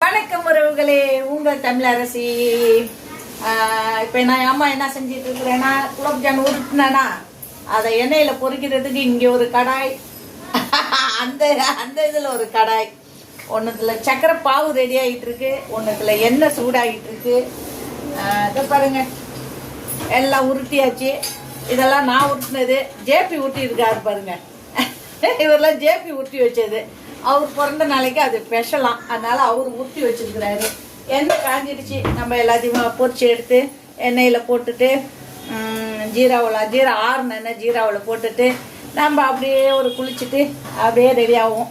வணக்கம் உறவுகளே, உங்கள் தமிழரசி. இப்போ நான் அம்மா என்ன செஞ்சிட்டு இருக்கிறேன்னா, குலோப்ஜான் உருட்டினா அதை எண்ணெயில் பொரிக்கிறதுக்கு இங்கே ஒரு கடாய், அந்த அந்த இதில் ஒரு கடாய், ஒன்றுத்துல சக்கரை பாவு ரெடி ஆகிட்டு இருக்கு, ஒன்றுத்துல எண்ணெய் சூடாகிட்டு இருக்கு. இதை பாருங்க, எல்லாம் உருட்டியாச்சு. இதெல்லாம் நான் உருட்டினது, ஜேபி ஊட்டி இருக்காரு பாருங்க. இவரெல்லாம் ஜேபி ஊட்டி வச்சது. அவர் பிறந்த நாளைக்கு அது ஸ்பெஷலாம், அதனால அவர் ஊற்றி வச்சிருக்கிறாரு. எண்ணெய் காஞ்சிடுச்சு, நம்ம எல்லாத்தையுமே பொரிச்சு எடுத்து எண்ணெயில் போட்டுட்டு ஜீரா ஆறுன ஜீராவில் போட்டுட்டு நம்ம அப்படியே ஒரு குளிச்சுட்டு அப்படியே ரெடி ஆகும்.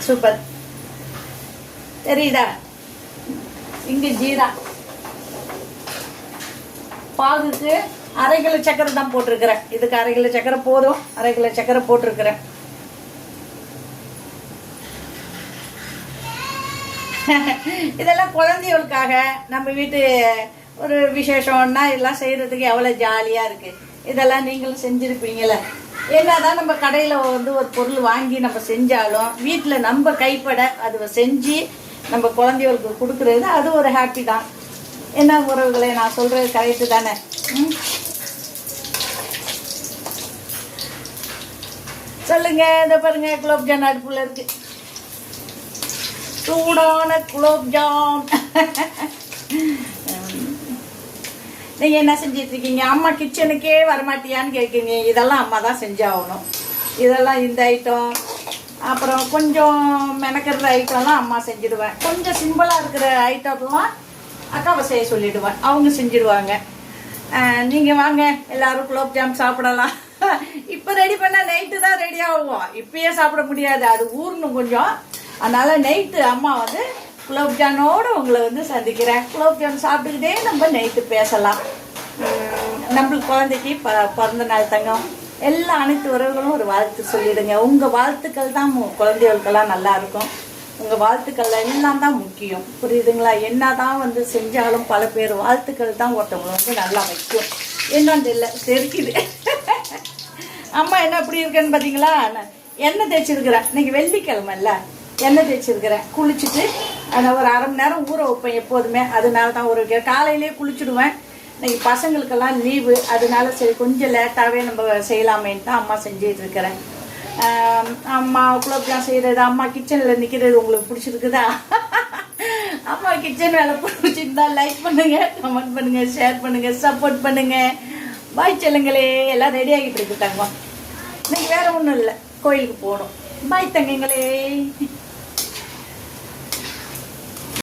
சூப்பர், தெரியுதா? இங்கே ஜீரா பாகுக்கு 1/2 கிலோ சக்கரை தான் போட்டிருக்கிறேன். இதுக்கு 1/2 கிலோ சக்கரை போதும், 1/2 கிலோ சக்கரை போட்டிருக்கிறேன். இதெல்லாம் குழந்தைகளுக்காக. நம்ம வீட்டு ஒரு விசேஷம்னா இதெல்லாம் செய்கிறதுக்கு எவ்வளோ ஜாலியாக இருக்குது. இதெல்லாம் நீங்களும் செஞ்சுருப்பீங்களே. என்னதான் நம்ம கடையில் ஒரு பொருள் வாங்கி நம்ம செஞ்சாலும் வீட்டில் நம்ம கைப்பட அதை செஞ்சு நம்ம குழந்தைகளுக்கு கொடுக்குறது அது ஒரு ஹாப்பி தான். என்ன உறவுகளை, நான் சொல்கிறது கரெக்டு தானே? சொல்லுங்க. இதை பாருங்க, குலோப்ஜான் அடுப்புல இருக்கு, சூடான குலோப்ஜாம். நீங்கள் என்ன செஞ்சிட்டு இருக்கீங்க? அம்மா கிச்சனுக்கே வரமாட்டியான்னு கேட்குறீங்க. இதெல்லாம் அம்மா தான் செஞ்சாகணும். இதெல்லாம் இந்த ஐட்டம், அப்புறம் கொஞ்சம் மெனக்கிற ஐட்டம்லாம் அம்மா செஞ்சிடுவேன். கொஞ்சம் சிம்பிளாக இருக்கிற ஐட்டம்லாம் அக்காவை செய்ய சொல்லிடுவேன், அவங்க செஞ்சிடுவாங்க. நீங்கள் வாங்க எல்லாரும் குலோப்ஜாம் சாப்பிடலாம். இப்போ ரெடி பண்ணால் நைட்டு தான் ரெடி ஆகும், இப்பயே சாப்பிட முடியாது, அது ஊறணும் கொஞ்சம். அதனால நைட்டு அம்மா குலோப்ஜானோடு உங்களை சந்திக்கிறேன். குலோப்ஜான் சாப்பிட்டுக்கிட்டே நம்ம நைட்டு பேசலாம். நம்மளுக்கு குழந்தைக்கு பிறந்த நாள் தங்கம். எல்லா அனைத்து உறவுகளும் ஒரு வாழ்த்து சொல்லிடுங்க. உங்கள் வாழ்த்துக்கள் தான் குழந்தைகளுக்கெல்லாம் நல்லா இருக்கும். உங்கள் வாழ்த்துக்கள் எல்லாம் தான் முக்கியம், புரியுதுங்களா? என்ன தான் செஞ்சாலும் பல பேர் வாழ்த்துக்கள் தான் ஒருத்தவங்களை நல்லா வைக்கும். என்னன்னு இல்லை, தெரிக்குது. அம்மா என்ன எப்படி இருக்குன்னு பார்த்தீங்களா? எண்ணெய் தேய்ச்சிருக்கிறேன். இன்னைக்கு வெள்ளிக்கிழமை இல்லை, எண்ணெய் தேய்ச்சிருக்கிறேன். குளிச்சுட்டு அதை ஒரு 1/2 மணி நேரம் ஊற வைப்பேன் எப்போதுமே. அதனால தான் ஒரு காலையிலேயே குளிச்சுடுவேன். இன்னைக்கு பசங்களுக்கெல்லாம் லீவு, அதனால சரி கொஞ்சம் லேட்டாகவே நம்ம செய்யலாமேன்னு தான் அம்மா செஞ்சிட்டு இருக்கிறேன். அம்மா குலோப்ஜாம் செய்கிறது, அம்மா கிச்சனில் நிற்கிறது உங்களுக்கு பிடிச்சிருக்குதா? அம்மா கிச்சன் வேலை பிடிச்சிருந்தா லைக் பண்ணுங்க, கமெண்ட் பண்ணுங்க, ஷேர் பண்ணுங்க, சப்போர்ட் பண்ணுங்க. பாய் செல்லுங்களே. எல்லாம் ரெடி ஆகிட்டு இருக்கு தங்கம். இன்னைக்கு வேற ஒன்றும் இல்லை, கோயிலுக்கு போகணும். பாய் தங்கங்களே.